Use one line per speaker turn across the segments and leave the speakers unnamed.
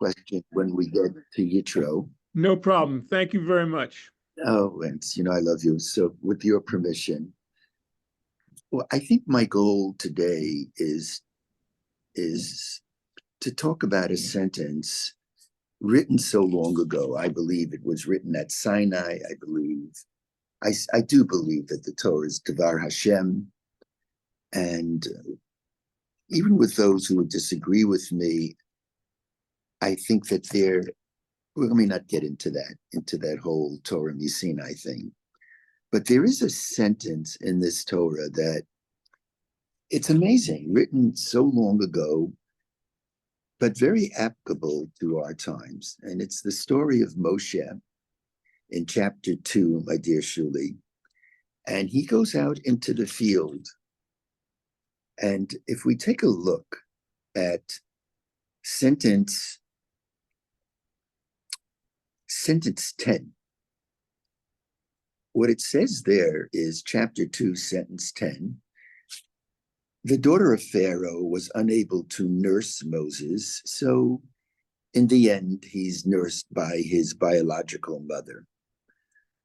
question when we get to Yitro.
No problem. Thank you very much.
Oh, and I love you. So with your permission, well, I think my goal today is to talk about a sentence written so long ago. I believe it was written at Sinai. I do believe that the Torah is Devar Hashem. And even with those who would disagree with me, I think that let me not get into that whole Torah Misinai thing. But there is a sentence in this Torah that it's amazing, written so long ago, but very applicable to our times. And it's the story of Moshe in chapter 2, my dear Shuli. And he goes out into the field. And if we take a look at sentence 10, what it says there is chapter 2, sentence 10. The daughter of Pharaoh was unable to nurse Moses, so in the end, he's nursed by his biological mother.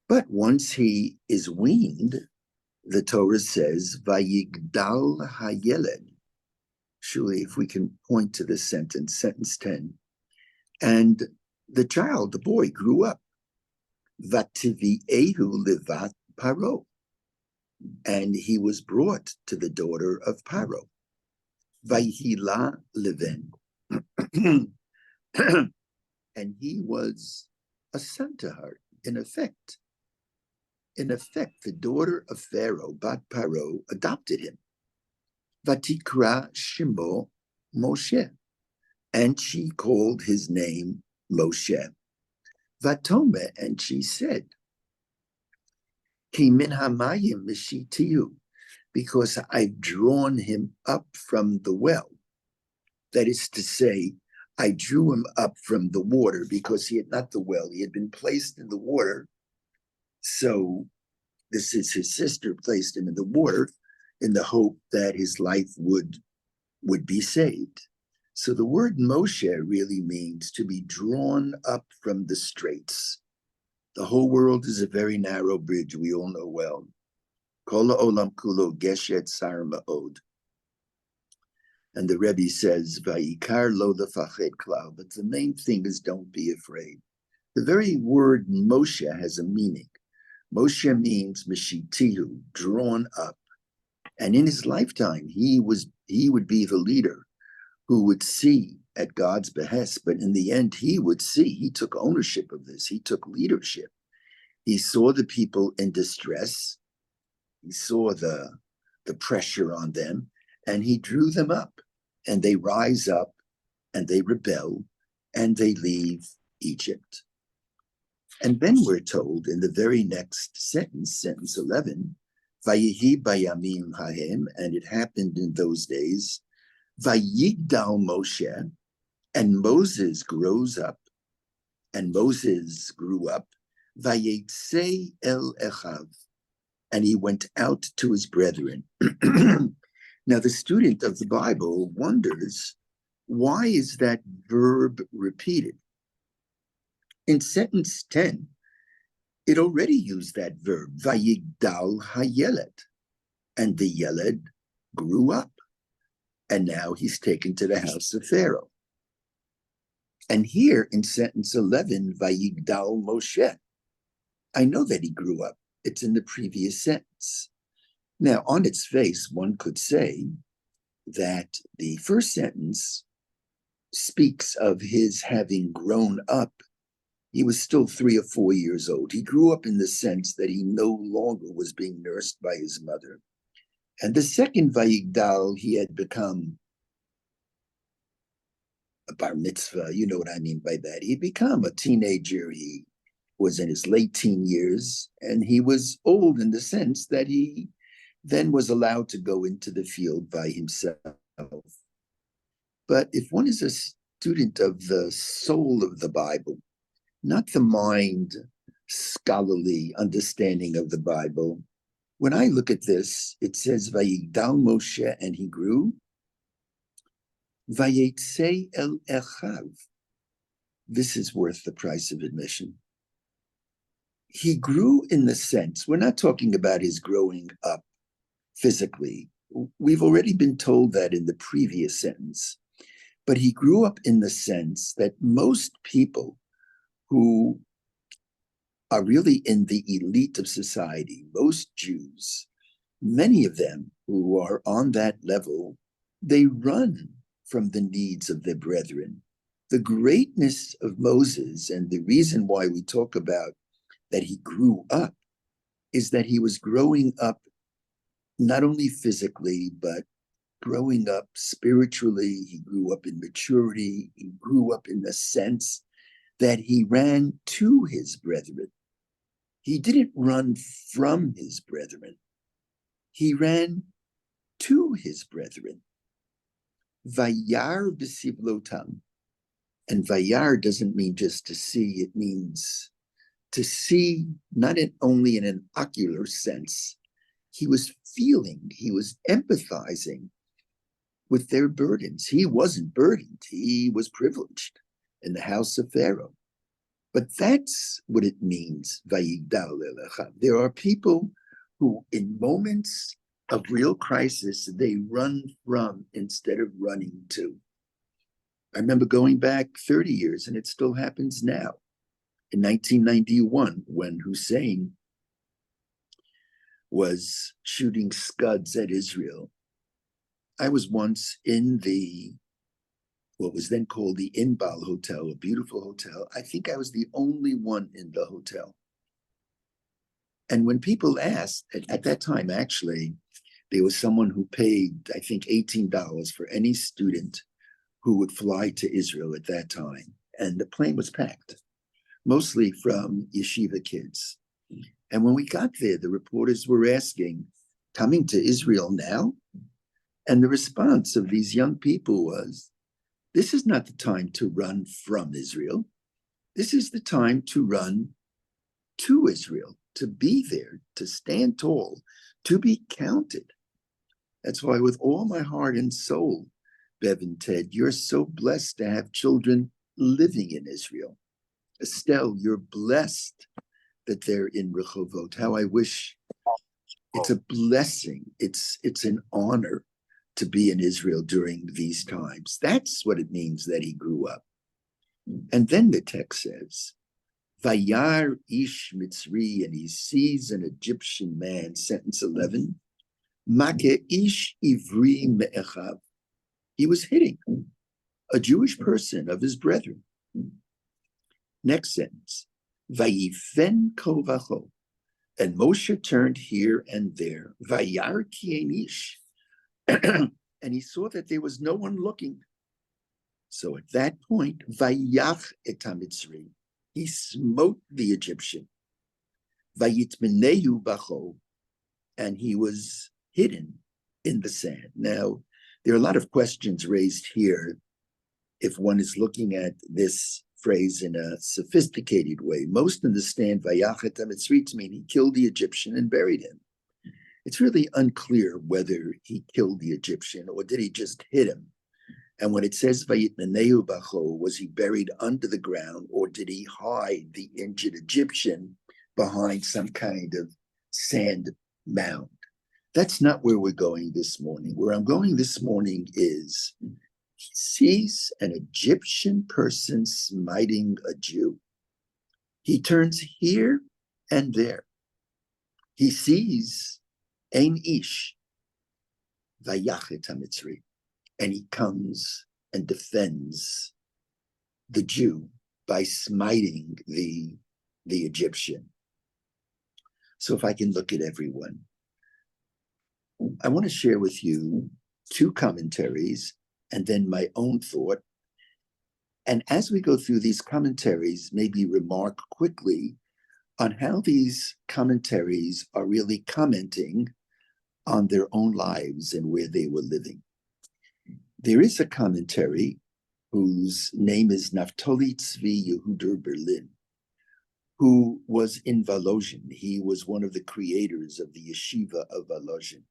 But once he is weaned, the Torah says, Vayigdal hayeled. Surely, if we can point to this sentence 10, and the child, the boy, grew up. Vativiehu levat paro. And he was brought to the daughter of Paro. Vayhila leven. And he was a son to her, in effect. In effect, the daughter of Pharaoh, Bat Paro, adopted him. Vatikra Shimo Moshe. And she called his name Moshe. Vatome, and she said, Ki min hamayim mishitiyu, because I've drawn him up from the well. That is to say, I drew him up from the water because he had not the well. He had been placed in the water. So this is his sister placed him in the water in the hope that his life would be saved. So the word Moshe really means to be drawn up from the straits. The whole world is a very narrow bridge, we all know well. Kol olam kulo geshet sar ma'od. And the Rebbe says, Vayikar lo lefached klal, but the main thing is don't be afraid. The very word Moshe has a meaning. Moshe means meshitihu, drawn up. And in his lifetime, he would be the leader who would see at God's behest, but in the end, he would see. He took ownership of this. He took leadership. He saw the people in distress. He saw the pressure on them, and he drew them up. And they rise up, and they rebel, and they leave Egypt. And then we're told in the very next sentence, sentence 11, Vayihi bayamim hahem, and it happened in those days, Vayigdal Moshe, and Moses grows up, and Moses grew up, Vayetsei el Echav, and he went out to his brethren. Now, the student of the Bible wonders, why is that verb repeated? In sentence 10, it already used that verb, Vayigdal hayeled, and the Yeled grew up. And now he's taken to the house of Pharaoh. And here in sentence 11, Vayigdal Moshe, I know that he grew up. It's in the previous sentence. Now, on its face, one could say that the first sentence speaks of his having grown up. He was still 3 or 4 years old. He grew up in the sense that he no longer was being nursed by his mother. And the second Vayigdal, he had become a bar mitzvah. You know what I mean by that. He'd become a teenager. He was in his late teen years, and he was old in the sense that he then was allowed to go into the field by himself. But if one is a student of the soul of the Bible, not the mind, scholarly understanding of the Bible, when I look at this, it says, Vayigdal Moshe, and he grew. Vayetsei el Echav, this is worth the price of admission. He grew in the sense, we're not talking about his growing up physically. We've already been told that in the previous sentence. But he grew up in the sense that most people who are really in the elite of society, most Jews, many of them who are on that level, they run from the needs of their brethren. The greatness of Moses, and the reason why we talk about that he grew up, is that he was growing up not only physically, but growing up spiritually. He grew up in maturity. He grew up in the sense that he ran to his brethren. He didn't run from his brethren. He ran to his brethren. Vayar b'sivlotam. And vayar doesn't mean just to see. It means to see not only in an ocular sense. He was feeling, he was empathizing with their burdens. He wasn't burdened. He was privileged in the house of Pharaoh. But that's what it means, Vayigdal Elecha. There are people who, in moments of real crisis, they run from instead of running to. I remember going back 30 years, and it still happens now. In 1991, when Hussein was shooting scuds at Israel, I was once in what was then called the Inbal Hotel, a beautiful hotel. I think I was the only one in the hotel. And when people asked, at that time, actually, there was someone who paid, I think, $18 for any student who would fly to Israel at that time. And the plane was packed, mostly from yeshiva kids. And when we got there, the reporters were asking, coming to Israel now? And the response of these young people was, this is not the time to run from Israel. This is the time to run to Israel, to be there, to stand tall, to be counted. That's why with all my heart and soul, Bev and Ted, you're so blessed to have children living in Israel. Estelle, you're blessed that they're in Rehovot. How I wish. It's a blessing. It's an honor to be in Israel during these times. That's what it means that he grew up. And then the text says, Vayar ish Mitzri, and he sees an Egyptian man, sentence 11, Make ish ivri me'echav. He was hitting a Jewish person of his brethren. Next sentence, Vayifen kovacho, and Moshe turned here and there, Vayar kienish, and he saw that there was no one looking. So at that point, Vayach et HaMitzri, he smote the Egyptian. Vayitmenehu bacho, and he was hidden in the sand. Now, there are a lot of questions raised here if one is looking at this phrase in a sophisticated way. Most understand Vayach et HaMitzri to mean he killed the Egyptian and buried him. It's really unclear whether he killed the Egyptian or did he just hit him. And when it says Vayitmenehu bacho, was he buried under the ground or did he hide the injured Egyptian behind some kind of sand mound? That's not where we're going this morning. Where I'm going this morning is he sees an Egyptian person smiting a Jew. He turns here and there. He sees Ein Ish, Vayach et HaMitzri, and he comes and defends the Jew by smiting the Egyptian. So if I can look at everyone, I want to share with you two commentaries and then my own thought. And as we go through these commentaries, maybe remark quickly on how these commentaries are really commenting on their own lives and where they were living. There is a commentary whose name is Naftali Tzvi Yehuder Berlin, who was in Volozhin. He was one of the creators of the yeshiva of Volozhin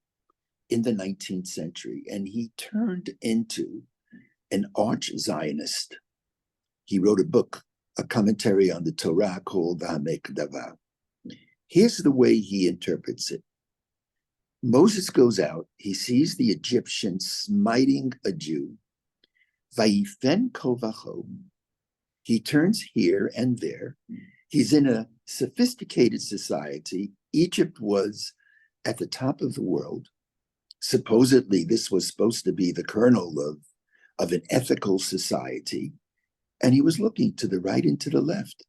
in the 19th century, and he turned into an arch Zionist. He wrote a book, a commentary on the Torah called Hamek Davar. Here's the way he interprets it. Moses goes out, he sees the Egyptian smiting a Jew. Vayifen kovacho. He turns here and there. He's in a sophisticated society. Egypt was at the top of the world. Supposedly, this was supposed to be the kernel of an ethical society. And he was looking to the right and to the left.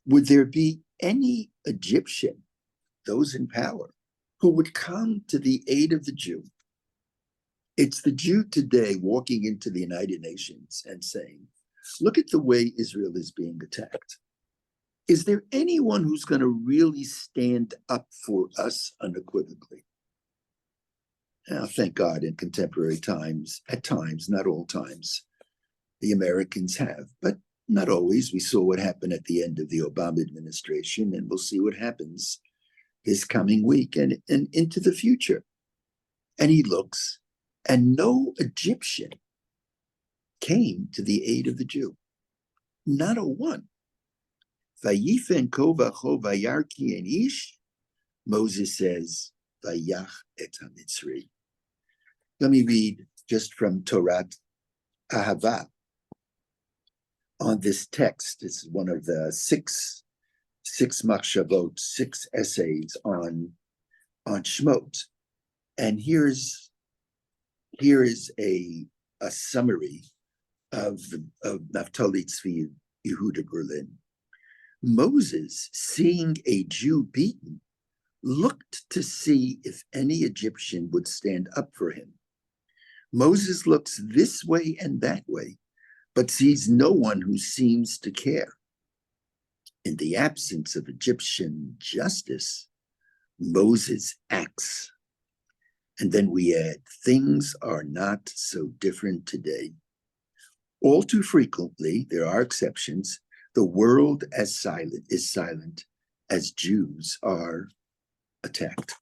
Would there be any Egyptian, those in power, who would come to the aid of the Jew? It's the Jew today walking into the United Nations and saying, look at the way Israel is being attacked. Is there anyone who's going to really stand up for us unequivocally? Now, thank God in contemporary times, at times, not all times, the Americans have, but not always. We saw what happened at the end of the Obama administration, and we'll see what happens this coming week and into the future. And he looks, and no Egyptian came to the aid of the Jew. Not a one. Vayifen kovacho vayarki en ish, Moses says, vayach et hamitzri. Let me read just from Torat, Ahava, on this text. It's one of the six machshavot, 6 essays on Shmot. And here is a summary of Naftali Tzvi Yehuda Berlin. Moses, seeing a Jew beaten, looked to see if any Egyptian would stand up for him. Moses looks this way and that way, but sees no one who seems to care. In the absence of Egyptian justice, Moses acts. And then we add, things are not so different today. All too frequently, there are exceptions, the world is silent as Jews are attacked.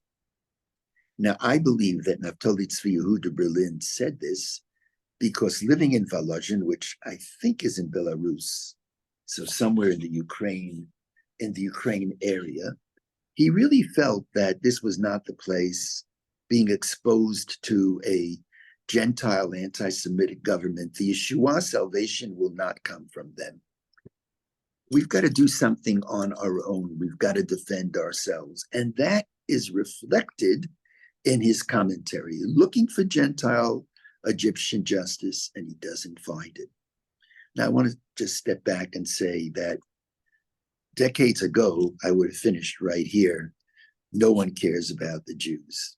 Now, I believe that Naftali Tzvi Yehuda Berlin said this because living in Volozhin, which I think is in Belarus, so somewhere in the Ukraine area, he really felt that this was not the place. Being exposed to a Gentile anti-Semitic government, the Yeshua salvation will not come from them. We've got to do something on our own. We've got to defend ourselves. And that is reflected in his commentary, looking for Gentile Egyptian justice, and he doesn't find it. Now, I want to just step back and say that decades ago, I would have finished right here. No one cares about the Jews.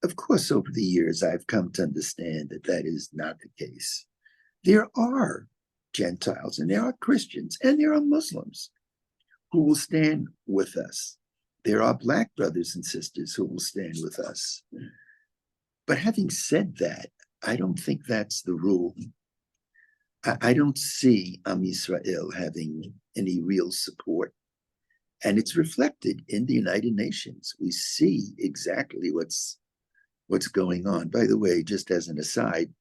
Of course, over the years, I've come to understand that that is not the case. There are Gentiles, and there are Christians, and there are Muslims who will stand with us. There are Black brothers and sisters who will stand with us. But having said that, I don't think that's the rule. I don't see Am Yisrael having any real support. And it's reflected in the United Nations. We see exactly what's going on. By the way, just as an aside,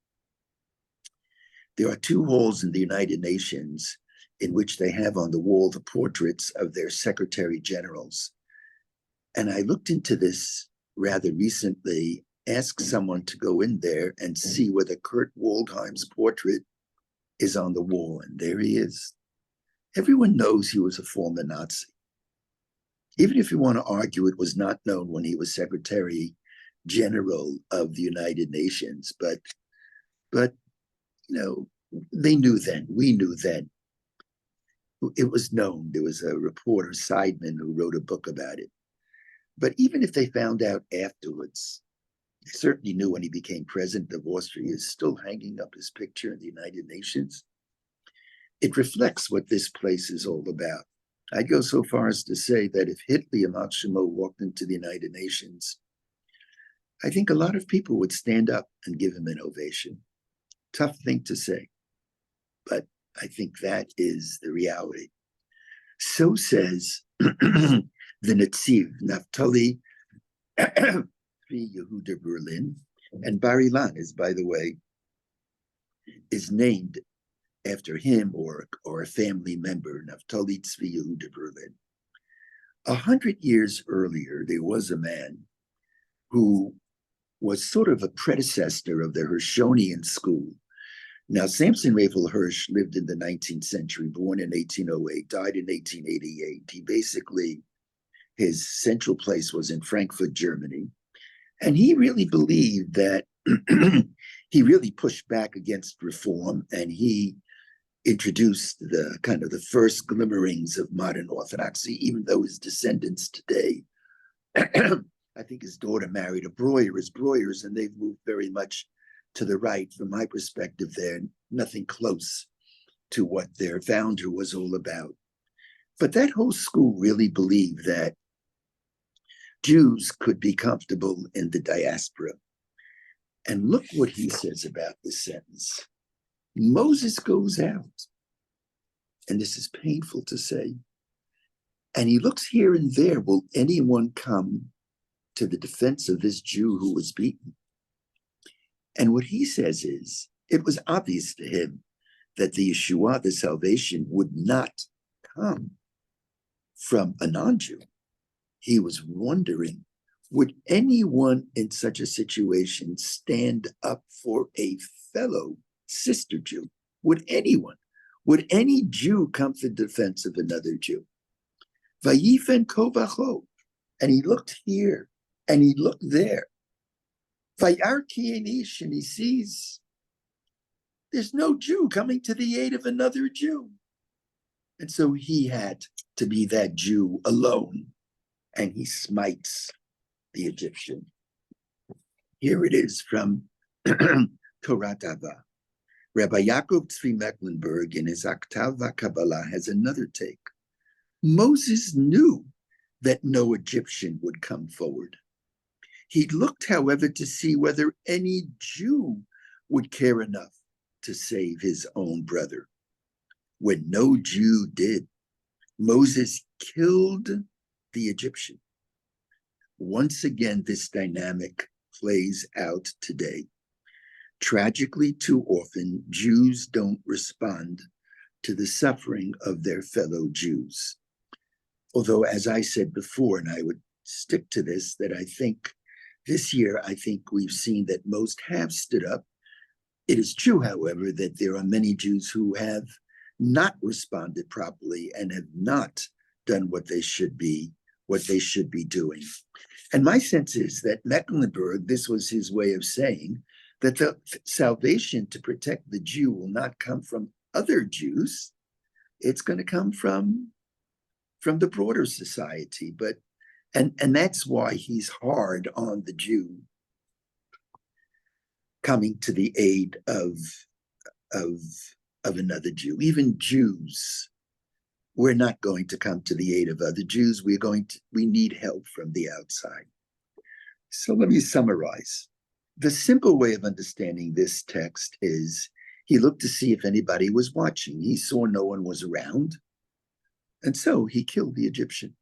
there are 2 halls in the United Nations in which they have on the wall the portraits of their secretary generals. And I looked into this rather recently, asked someone to go in there and see whether Kurt Waldheim's portrait is on the wall. And there he is. Everyone knows he was a former Nazi. Even if you want to argue it was not known when he was Secretary General of the United Nations, but you know, they knew then, we knew then. It was known. There was a reporter, Seidman, who wrote a book about it. But even if they found out afterwards, they certainly knew when he became president of Austria, is still hanging up his picture in the United Nations. It reflects what this place is all about. I'd go so far as to say that if Hitler Yamach Shemo walked into the United Nations, I think a lot of people would stand up and give him an ovation. Tough thing to say, but I think that is the reality. So says the Netziv, Naftali Yehuda Berlin, and Bar Ilan is, by the way, is named after him or a family member, Naftali Tzvi Yehuda Berlin. 100 years earlier, there was a man who was sort of a predecessor of the Hirshonian school. Now, Samson Raphael Hirsch lived in the 19th century, born in 1808, died in 1888. He basically, his central place was in Frankfurt, Germany. And he really believed that he really pushed back against reform, and he introduced the kind of the first glimmerings of modern orthodoxy, even though his descendants today, I think his daughter married a Breuers, and they've moved very much to the right. From my perspective, they're nothing close to what their founder was all about. But that whole school really believed that Jews could be comfortable in the diaspora. And look what he says about this sentence. Moses goes out, and this is painful to say, and he looks here and there. Will anyone come to the defense of this Jew who was beaten? And what he says is, it was obvious to him that the Yeshua, the salvation, would not come from a non-Jew. He was wondering, would anyone in such a situation stand up for a fellow sister Jew? Would anyone? Would any Jew come to the defense of another Jew? Vayifen kovacho. And he looked here, and he looked there. Vayar kienish, and he sees there's no Jew coming to the aid of another Jew. And so he had to be that Jew alone, and he smites the Egyptian. Here it is from Torat Ahava. Rabbi Yaakov Tzvi Mecklenburg in his Aktav VaKabbalah has another take. Moses knew that no Egyptian would come forward. He looked, however, to see whether any Jew would care enough to save his own brother. When no Jew did, Moses killed the Egyptian. Once again, this dynamic plays out today. Tragically, too often, Jews don't respond to the suffering of their fellow Jews. Although, as I said before, and I would stick to this, that I think this year, I think we've seen that most have stood up. It is true, however, that there are many Jews who have not responded properly and have not done what they should be doing. And my sense is that Mecklenburg, this was his way of saying that the salvation to protect the Jew will not come from other Jews. It's going to come from the broader society. And that's why he's hard on the Jew coming to the aid of another Jew. Even Jews, we're not going to come to the aid of other Jews. We need help from the outside. So let me summarize. The simple way of understanding this text is he looked to see if anybody was watching. He saw no one was around, and so he killed the Egyptian.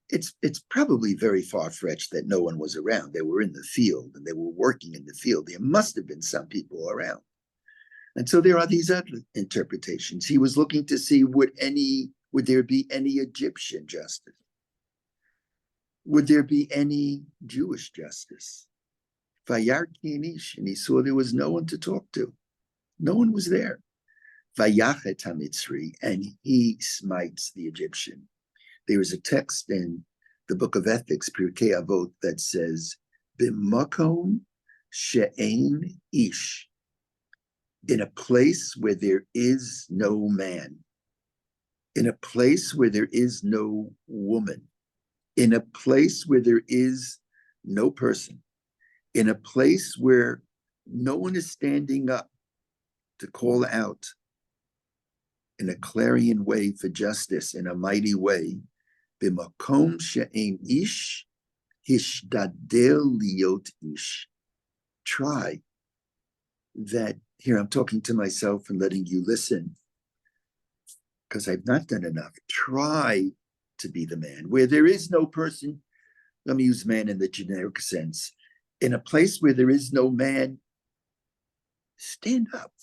It's probably very far-fetched that no one was around. They were in the field, and they were working in the field. There must have been some people around. And so there are these other interpretations. He was looking to see would there be any Egyptian justice? Would there be any Jewish justice? Vayar kienish, and he saw there was no one to talk to. No one was there. Vayachet HaMitzri, and he smites the Egyptian. There is a text in the book of Ethics, Pirkei Avot, that says, B'makom she'ein ish, in a place where there is no man, in a place where there is no woman, in a place where there is no person, in a place where no one is standing up to call out in a clarion way for justice, in a mighty way, b'makom she'ein ish, hishtadel liot ish. Try that. Here I'm talking to myself and letting you listen, because I've not done enough. Try to be the man. Where there is no person, let me use man in the generic sense. In a place where there is no man, stand up.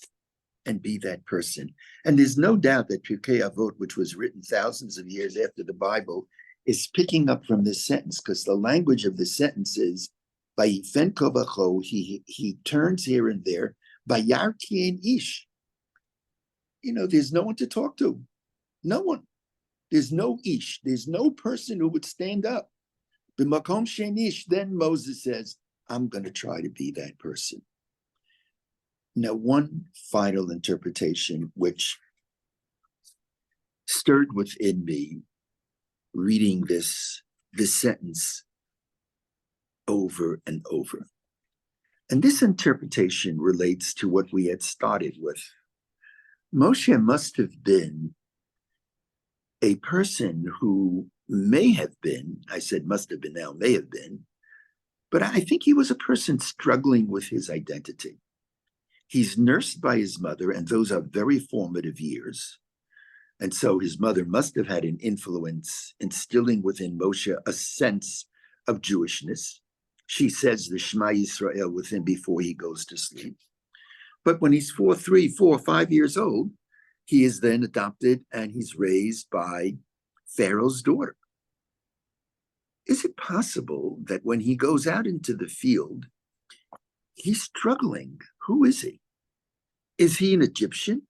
and be that person. And there's no doubt that Pirkei Avot, which was written thousands of years after the Bible, is picking up from this sentence, because the language of the sentence is, Vayifen kovacho, he turns here and there, Vayar kien ish. There's no one to talk to. No one. There's no ish. There's no person who would stand up. B'makom shenish, then Moses says, I'm going to try to be that person. Now, one final interpretation, which stirred within me reading this sentence over and over. And this interpretation relates to what we had started with. Moshe must have been a person who may have been, I said must have been, now may have been, but I think he was a person struggling with his identity. He's nursed by his mother, and those are very formative years. And so his mother must have had an influence instilling within Moshe a sense of Jewishness. She says the Shema Yisrael with him before he goes to sleep. But when he's 5 years old, he is then adopted and he's raised by Pharaoh's daughter. Is it possible that when he goes out into the field, he's struggling? Who is he? Is he an Egyptian?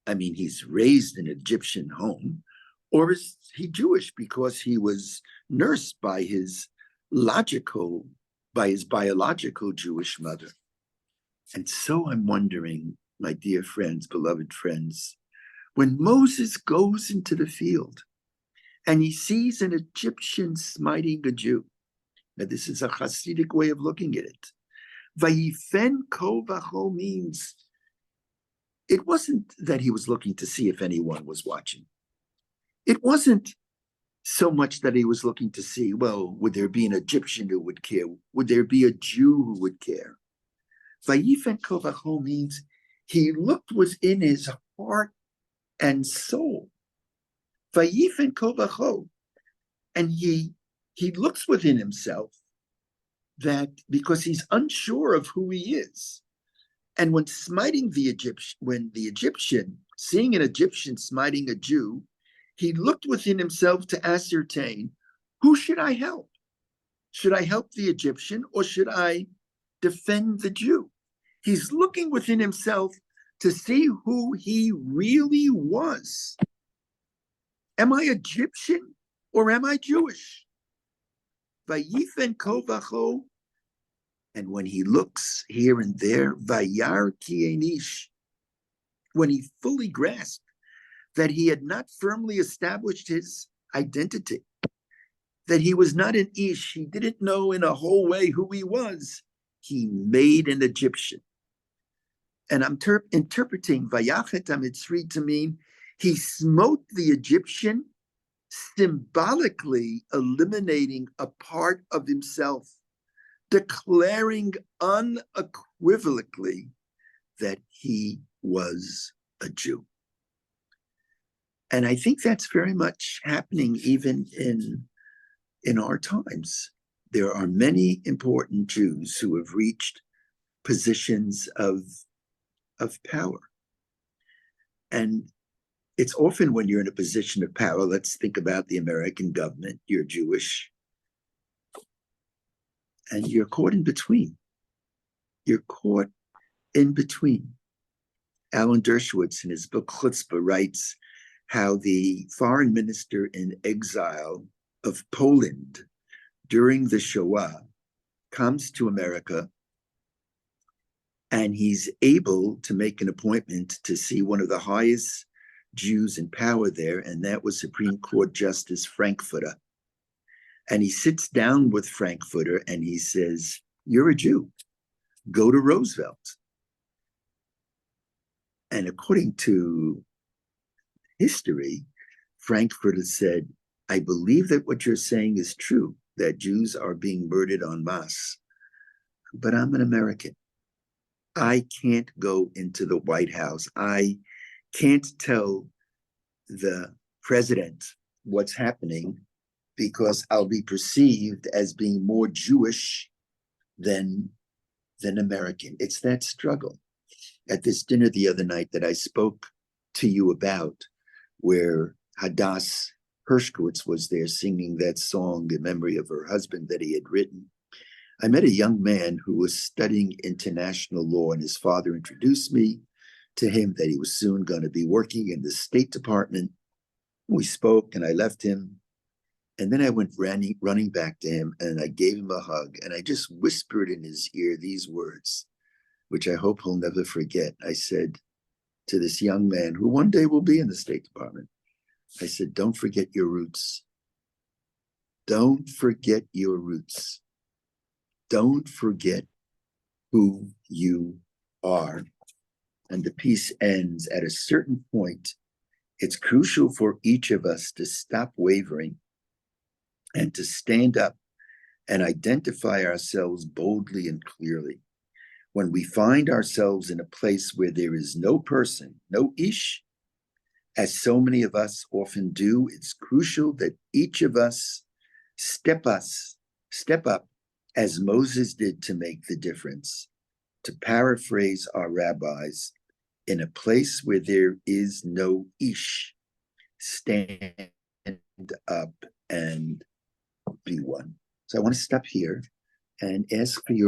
I mean, he's raised in an Egyptian home. Or is he Jewish because he was nursed by his biological Jewish mother? And so I'm wondering, my dear friends, beloved friends, when Moses goes into the field and he sees an Egyptian smiting a Jew, now this is a Hasidic way of looking at it. Vayifen ko vacho means it wasn't that he was looking to see if anyone was watching. It wasn't so much that he was looking to see, well, would there be an Egyptian who would care? Would there be a Jew who would care? Vayifen ko vacho means he looked within his heart and soul. Vayifen ko vacho. And he looks within himself that because he's unsure of who he is. And when smiting the Egyptian, seeing an Egyptian smiting a Jew, he looked within himself to ascertain, who should I help? Should I help the Egyptian or should I defend the Jew? He's looking within himself to see who he really was. Am I Egyptian or am I Jewish? Vayifen ko vacho. And when he looks here and there, vayar kienish, when he fully grasped that he had not firmly established his identity, that he was not an ish, he didn't know in a whole way who he was, he made an Egyptian. And I'm interpreting vayachet hamitzri to mean he smote the Egyptian, symbolically eliminating a part of himself, declaring unequivocally that he was a Jew. And I think that's very much happening even in our times. There are many important Jews who have reached positions of power. And it's often when you're in a position of power, let's think about the American government, you're Jewish, and you're caught in between. You're caught in between. Alan Dershowitz, in his book Chutzpah, writes how the foreign minister in exile of Poland during the Shoah comes to America and he's able to make an appointment to see one of the highest Jews in power there, and that was Supreme Court Justice Frankfurter. And he sits down with Frankfurter and he says, you're a Jew, go to Roosevelt. And according to history, Frankfurter said, I believe that what you're saying is true, that Jews are being murdered en masse, but I'm an American. I can't go into the White House. I can't tell the president what's happening because I'll be perceived as being more Jewish than American. It's that struggle. at this dinner the other night that I spoke to you about, where Hadass Hershkowitz was there singing that song in memory of her husband that he had written. I met a young man who was studying international law, and his father introduced me to him that he was soon going to be working in the State Department. We spoke, and I left him. And then I went running back to him, and I gave him a hug, and I just whispered in his ear these words, which I hope he'll never forget. I said to this young man, who one day will be in the State Department, I said, don't forget your roots. Don't forget your roots. Don't forget who you are. And the piece ends at a certain point. It's crucial for each of us to stop wavering and to stand up and identify ourselves boldly and clearly. When we find ourselves in a place where there is no person, no ish, as so many of us often do, it's crucial that each of us step up as Moses did to make the difference. To paraphrase our rabbis, in a place where there is no ish, stand up and be one. So I want to stop here and ask for your